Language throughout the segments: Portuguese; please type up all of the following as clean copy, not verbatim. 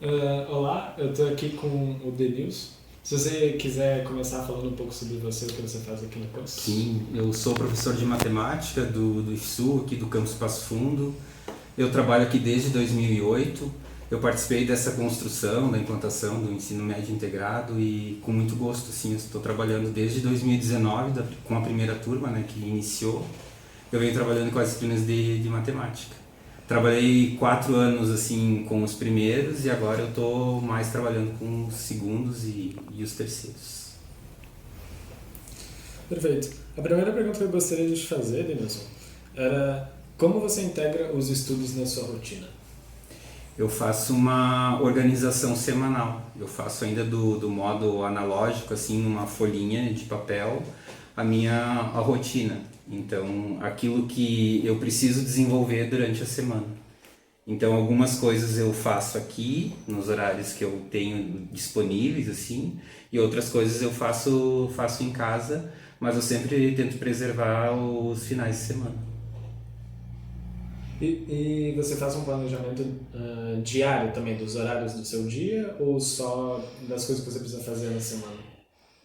Olá, eu estou aqui com o Denilson. Se você quiser começar falando um pouco sobre você, o que você faz aqui no campus. Sim, eu sou professor de matemática do IFSU, aqui do campus Passo Fundo. Eu trabalho aqui desde 2008. Eu participei dessa construção, da implantação do ensino médio integrado e com muito gosto, assim, eu estou trabalhando desde 2019 com a primeira turma, né, que iniciou. Eu venho trabalhando com as disciplinas de matemática. Trabalhei 4 anos assim com os primeiros e agora eu estou mais trabalhando com os segundos e os terceiros. Perfeito. A primeira pergunta que eu gostaria de te fazer, Denilson, era como você integra os estudos na sua rotina? Eu faço uma organização semanal. Eu faço ainda do modo analógico, assim, numa folhinha de papel, a rotina. Então, aquilo que eu preciso desenvolver durante a semana. Então, algumas coisas eu faço aqui, nos horários que eu tenho disponíveis, assim, e outras coisas eu faço em casa, mas eu sempre tento preservar os finais de semana. E você faz um planejamento diário também dos horários do seu dia ou só das coisas que você precisa fazer na semana?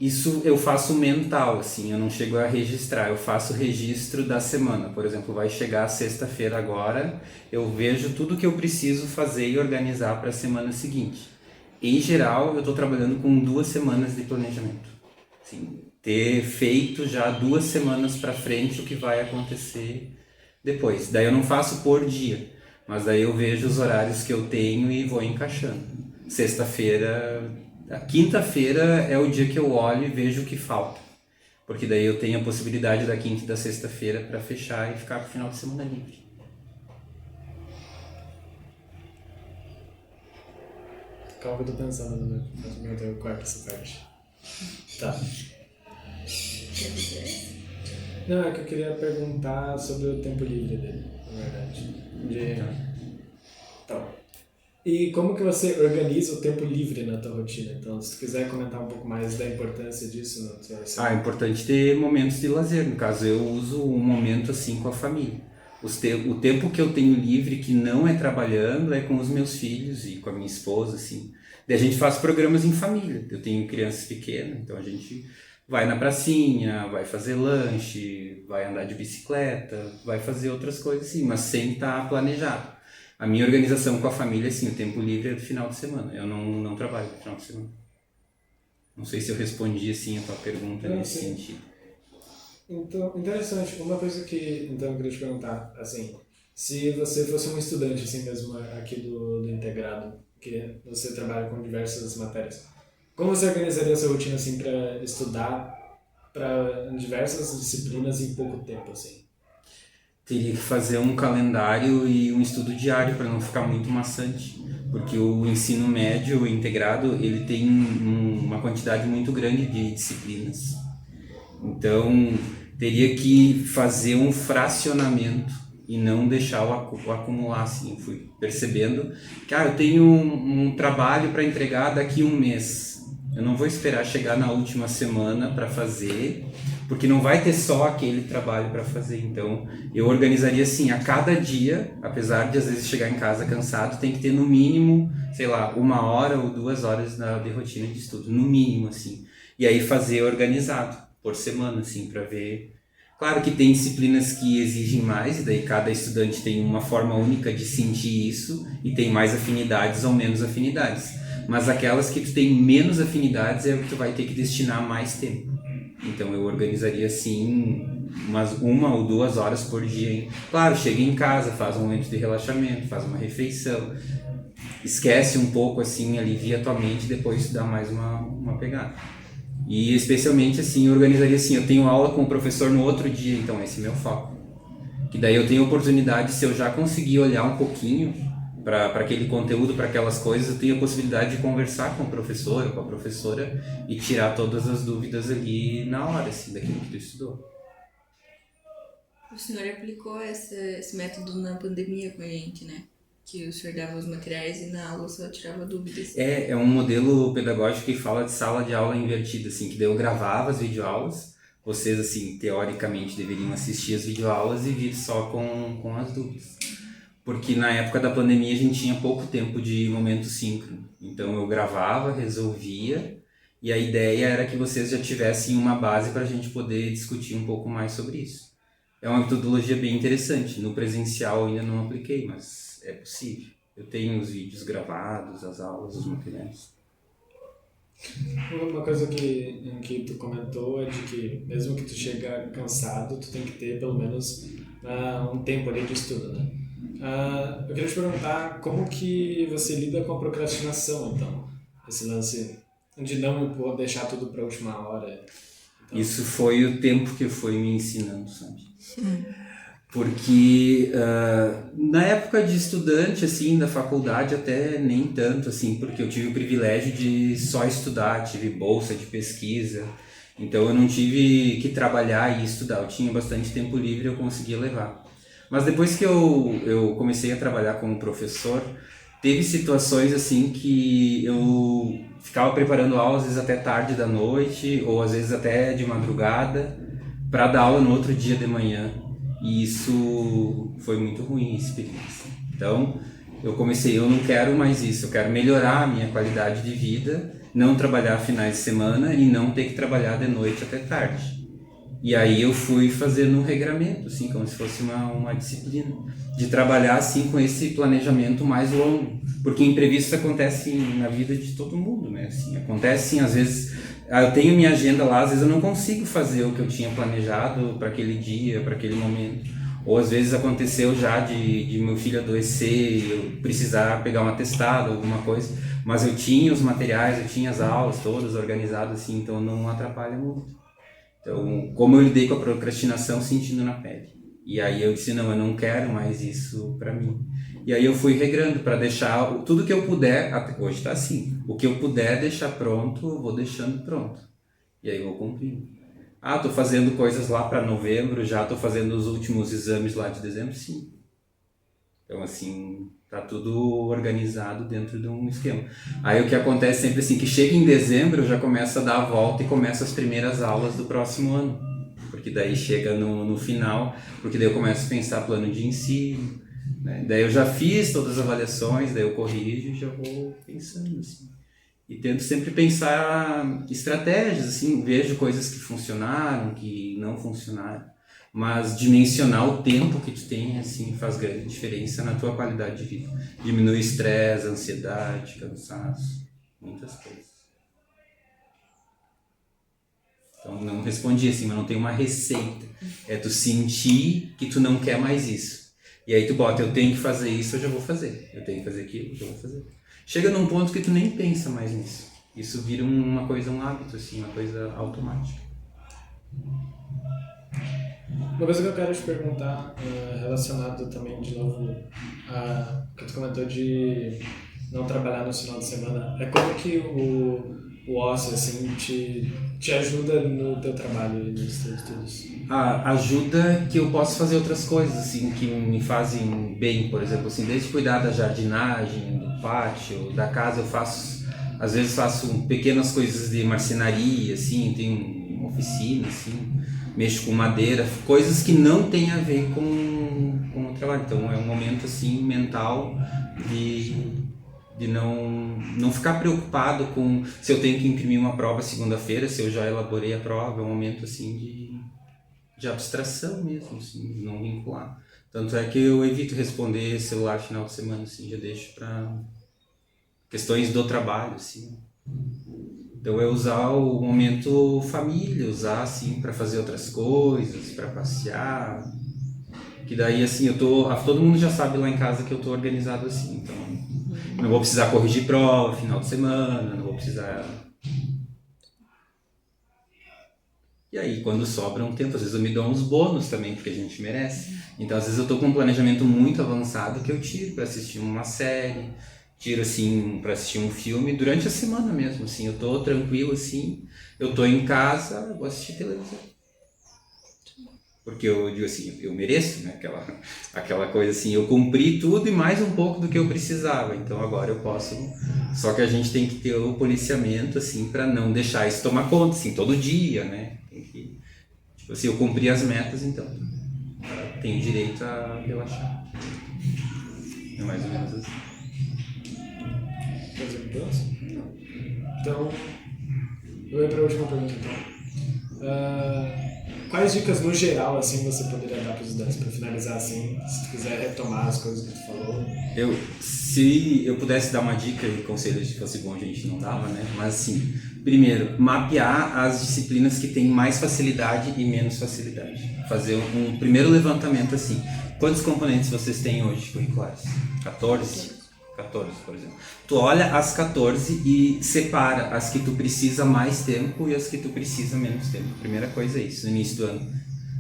Isso eu faço mental, assim, eu não chego a registrar, eu faço registro da semana. Por exemplo, vai chegar sexta-feira agora, eu vejo tudo que eu preciso fazer e organizar para a semana seguinte. Em geral, eu estou trabalhando com 2 semanas de planejamento. Assim, ter feito já 2 semanas para frente o que vai acontecer depois. Daí eu não faço por dia, mas daí eu vejo os horários que eu tenho e vou encaixando. Sexta-feira, a quinta-feira é o dia que eu olho e vejo o que falta. Porque daí eu tenho a possibilidade da quinta e da sexta-feira para fechar e ficar pro final de semana livre. Calma que eu tô pensando, né? Mas meu Deus, corta essa parte. Tá. Não, é que eu queria perguntar sobre o tempo livre dele, na verdade. Então, e como que você organiza o tempo livre na tua rotina? Então, se tu quiser comentar um pouco mais da importância disso na tua É semana. importante ter momentos de lazer. No caso, eu uso um momento assim com a família. O tempo que eu tenho livre, que não é trabalhando, é com os meus filhos e com a minha esposa, assim. Daí a gente faz programas em família. Eu tenho crianças pequenas, então a gente vai na pracinha, vai fazer lanche, vai andar de bicicleta, vai fazer outras coisas assim, mas sem estar planejado. A minha organização com a família, assim, o tempo livre é do final de semana. Eu não trabalho no final de semana. Não sei se eu respondi assim a tua pergunta Não, nesse sim. sentido. Então, interessante. Uma coisa que então eu queria te perguntar, assim, se você fosse um estudante assim mesmo aqui do integrado, que você trabalha com diversas matérias, como você organizaria a sua rotina assim para estudar para diversas disciplinas em pouco tempo assim? Teria que fazer um calendário e um estudo diário para não ficar muito maçante, porque o ensino médio integrado ele tem uma quantidade muito grande de disciplinas. Então teria que fazer um fracionamento e não deixar o acumular assim. Fui percebendo que eu tenho um trabalho para entregar daqui a um mês. Eu não vou esperar chegar na última semana para fazer, porque não vai ter só aquele trabalho para fazer. Então, eu organizaria assim, a cada dia, apesar de às vezes chegar em casa cansado, tem que ter no mínimo, sei lá, 1 hora ou 2 horas de rotina de estudo, no mínimo assim. E aí fazer organizado por semana, assim, para ver. Claro que tem disciplinas que exigem mais, e daí cada estudante tem uma forma única de sentir isso, e tem mais afinidades ou menos afinidades. Mas aquelas que tu tem menos afinidades é o que tu vai ter que destinar mais tempo. Então eu organizaria assim umas 1 ou 2 horas por dia. Hein? Claro, chega em casa, faz um momento de relaxamento, faz uma refeição, esquece um pouco assim, alivia a tua mente, depois tu dá mais uma pegada. E especialmente assim, eu organizaria assim, eu tenho aula com o professor no outro dia, então esse é meu foco. Que daí eu tenho oportunidade, se eu já conseguir olhar um pouquinho para aquele conteúdo, para aquelas coisas, eu tenho a possibilidade de conversar com o professor ou com a professora e tirar todas as dúvidas ali na hora, assim, daquilo que tu estudou. O senhor aplicou esse método na pandemia com a gente, né? Que o senhor dava os materiais e na aula só tirava dúvidas. É um modelo pedagógico que fala de sala de aula invertida, assim, que daí eu gravava as videoaulas, vocês, assim, teoricamente deveriam assistir as videoaulas e vir só com as dúvidas. porque na época da pandemia a gente tinha pouco tempo de momento síncrono. Então eu gravava, resolvia, e a ideia era que vocês já tivessem uma base para a gente poder discutir um pouco mais sobre isso. É uma metodologia bem interessante. No presencial ainda não apliquei, mas é possível. Eu tenho os vídeos gravados, as aulas, os materiais. Uma coisa que tu comentou é de que mesmo que tu chega cansado, tu tem que ter pelo menos um tempo ali de estudo, né? Eu queria te perguntar como que você lida com a procrastinação, então, esse lance de não deixar tudo para a última hora. Então... Isso foi o tempo que foi me ensinando, sabe? Porque na época de estudante, assim, da faculdade, até nem tanto, assim, porque eu tive o privilégio de só estudar, tive bolsa de pesquisa, então eu não tive que trabalhar e estudar, eu tinha bastante tempo livre e eu conseguia levar. Mas depois que eu comecei a trabalhar como professor, teve situações, assim, que eu ficava preparando aulas, às vezes até tarde da noite, ou às vezes até de madrugada, para dar aula no outro dia de manhã. E isso foi muito ruim, a experiência. Então, eu não quero mais isso, eu quero melhorar a minha qualidade de vida, não trabalhar finais de semana e não ter que trabalhar de noite até tarde. E aí eu fui fazendo um regramento, assim, como se fosse uma disciplina, de trabalhar assim com esse planejamento mais longo, porque imprevistos acontecem na vida de todo mundo, né? Assim, acontece, às vezes, eu tenho minha agenda lá, às vezes eu não consigo fazer o que eu tinha planejado para aquele dia, para aquele momento. Ou às vezes aconteceu já de meu filho adoecer, eu precisar pegar um atestado, alguma coisa, mas eu tinha os materiais, eu tinha as aulas todas organizadas assim, então não atrapalha muito. Então, como eu lidei com a procrastinação sentindo na pele. E aí eu disse, não, eu não quero mais isso para mim. E aí eu fui regrando para deixar tudo que eu puder, até hoje está assim, o que eu puder deixar pronto, eu vou deixando pronto. E aí eu vou cumprindo. Tô fazendo coisas lá para novembro, já tô fazendo os últimos exames lá de dezembro, sim. Então assim, tá tudo organizado dentro de um esquema. Aí o que acontece sempre assim, que chega em dezembro, eu já começo a dar a volta e começo as primeiras aulas do próximo ano. Porque daí chega no final, porque daí eu começo a pensar plano de ensino, né? Daí eu já fiz todas as avaliações, daí eu corrijo e já vou pensando assim. E tento sempre pensar estratégias, assim, vejo coisas que funcionaram, que não funcionaram. Mas dimensionar o tempo que tu tem, assim, faz grande diferença na tua qualidade de vida. Diminui o estresse, a ansiedade, cansaço, muitas coisas. Então não respondi assim, mas não tem uma receita. É tu sentir que tu não quer mais isso. E aí tu bota, eu tenho que fazer isso, eu já vou fazer. Eu tenho que fazer aquilo, eu já vou fazer. Chega num ponto que tu nem pensa mais nisso. Isso vira uma coisa, um hábito, assim, uma coisa automática. Uma coisa que eu quero te perguntar, relacionado também de novo a que tu comentou de não trabalhar no final de semana, é como que o ócio assim, te ajuda no teu trabalho e nos teus estudos? Ajuda que eu posso fazer outras coisas assim, que me fazem bem, por exemplo, assim, desde cuidar da jardinagem, do pátio, da casa, eu faço, às vezes faço pequenas coisas de marcenaria, assim, tenho uma oficina, assim, mexo com madeira, coisas que não tem a ver com o trabalho. Então é um momento assim mental de não ficar preocupado com se eu tenho que imprimir uma prova segunda-feira, se eu já elaborei a prova. É um momento assim de abstração mesmo, assim, não vincular. Tanto é que eu evito responder celular final de semana, assim, já deixo para questões do trabalho, assim. Então é usar o momento família, usar assim para fazer outras coisas, para passear. Que daí assim, todo mundo já sabe lá em casa que eu tô organizado assim, então não vou precisar corrigir prova final de semana, não vou precisar. E aí quando sobra um tempo, às vezes eu me dou uns bônus também, porque a gente merece. Então às vezes eu tô com um planejamento muito avançado que eu tiro para assistir uma série, tiro assim para assistir um filme durante a semana mesmo, assim, eu tô tranquilo assim, eu tô em casa, eu vou assistir televisão. Porque eu digo assim, eu mereço, né, aquela coisa assim, eu cumpri tudo e mais um pouco do que eu precisava, então agora eu posso, só que a gente tem que ter o policiamento assim para não deixar isso tomar conta, assim, todo dia, né, tem que, tipo assim, eu cumpri as metas, então tenho direito a relaxar. É mais ou menos assim. Fazer mudança? Então, eu ia para a última pergunta, então. Quais dicas no geral assim você poderia dar para os estudantes para finalizar assim, se tu quiser retomar as coisas que tu falou? Se eu pudesse dar uma dica e conselho, se fosse bom a gente não dava, né? Mas assim, primeiro, mapear as disciplinas que têm mais facilidade e menos facilidade. Fazer um primeiro levantamento assim. Quantos componentes vocês têm hoje curriculares? 14? 14, por exemplo. Tu olha as 14 e separa as que tu precisa mais tempo e as que tu precisa menos tempo. Primeira coisa é isso, no início do ano.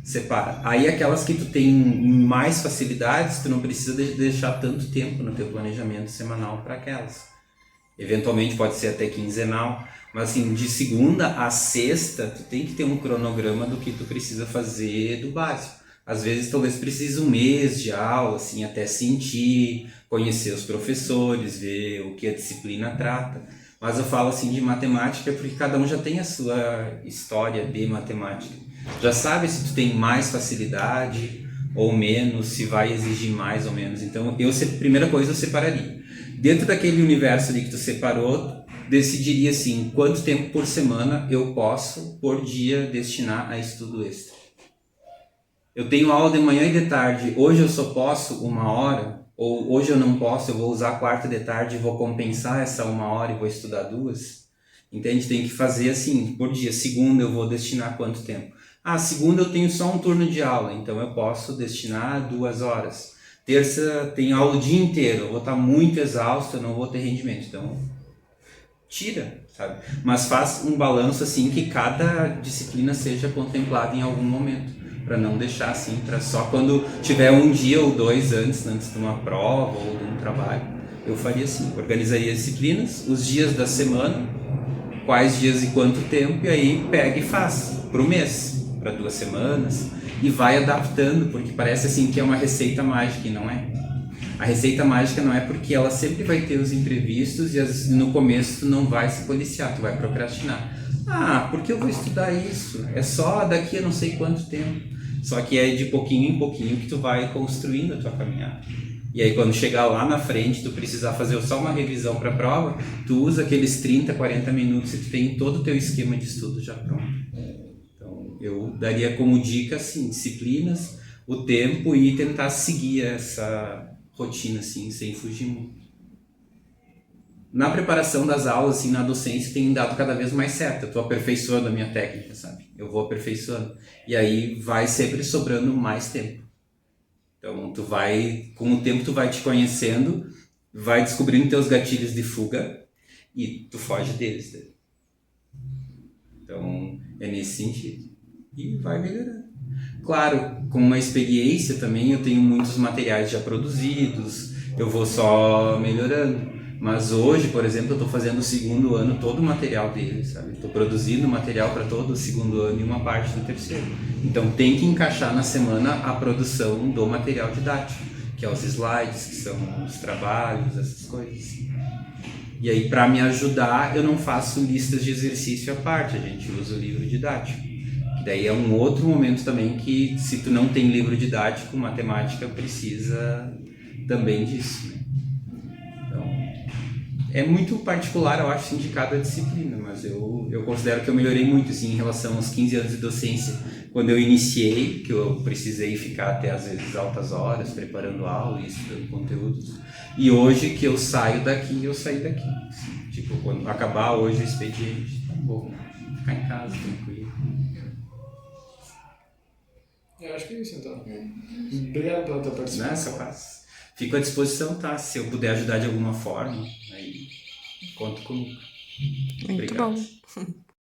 Separa. Aí aquelas que tu tem mais facilidades, tu não precisa deixar tanto tempo no teu planejamento semanal para aquelas. Eventualmente pode ser até quinzenal, mas assim, de segunda a sexta, tu tem que ter um cronograma do que tu precisa fazer do básico. Às vezes talvez precise um mês de aula, assim, até sentir, conhecer os professores, ver o que a disciplina trata. Mas eu falo assim de matemática porque cada um já tem a sua história de matemática. Já sabe se tu tem mais facilidade ou menos, se vai exigir mais ou menos. Então, primeira coisa eu separaria. Dentro daquele universo ali que tu separou, decidiria assim, quanto tempo por semana eu posso, por dia, destinar a estudo extra. Eu tenho aula de manhã e de tarde, hoje eu só posso 1 hora, ou hoje eu não posso, eu vou usar a quarta de tarde e vou compensar essa 1 hora e vou estudar 2. Entende? Tem que fazer assim, por dia. Segunda eu vou destinar quanto tempo? Segunda eu tenho só um turno de aula, então eu posso destinar 2 horas. Terça tem aula o dia inteiro, eu vou estar muito exausto, eu não vou ter rendimento, então tira, sabe? Mas faz um balanço assim que cada disciplina seja contemplada em algum momento. Para não deixar assim, para só quando tiver 1 dia ou 2 antes de uma prova ou de um trabalho, eu faria assim, organizaria as disciplinas, os dias da semana, quais dias e quanto tempo, e aí pega e faz, para o mês, para 2 semanas, e vai adaptando, porque parece assim que é uma receita mágica, e não é. A receita mágica não é porque ela sempre vai ter os imprevistos e no começo tu não vai se policiar, tu vai procrastinar. Porque eu vou estudar isso? É só daqui a não sei quanto tempo. Só que é de pouquinho em pouquinho que tu vai construindo a tua caminhada. E aí quando chegar lá na frente, tu precisar fazer só uma revisão para a prova, tu usa aqueles 30, 40 minutos e tu tem todo o teu esquema de estudo já pronto. Então eu daria como dica assim, disciplinas, o tempo e tentar seguir essa rotina assim, sem fugir muito. Na preparação das aulas, assim, na docência, tem dado cada vez mais certo. Eu estou aperfeiçoando a minha técnica, sabe? Eu vou aperfeiçoando. E aí vai sempre sobrando mais tempo. Então, com o tempo tu vai te conhecendo, vai descobrindo teus gatilhos de fuga e tu foge deles. Né? Então, é nesse sentido. E vai melhorando. Claro, com uma experiência também, eu tenho muitos materiais já produzidos, eu vou só melhorando. Mas hoje, por exemplo, eu estou fazendo o 2º ano todo o material dele, sabe? Estou produzindo material para todo o 2º ano e uma parte do 3º. Então tem que encaixar na semana a produção do material didático, que é os slides, que são os trabalhos, essas coisas. E aí, para me ajudar, eu não faço listas de exercício à parte, a gente usa o livro didático. Que daí é um outro momento também que, se tu não tem livro didático, matemática precisa também disso, né? É muito particular, eu acho, de cada disciplina, mas eu considero que eu melhorei muito assim, em relação aos 15 anos de docência, quando eu iniciei, que eu precisei ficar até às vezes altas horas preparando aula e estudando conteúdos, e hoje que eu saio daqui, eu saí daqui. Assim, tipo, quando acabar hoje o expediente, tá bom, ficar em casa, tranquilo. Eu acho que é isso, então. Obrigado pela tua participação. Capaz. Fico à disposição, tá? Se eu puder ajudar de alguma forma, aí conto comigo. Muito Obrigado. bom.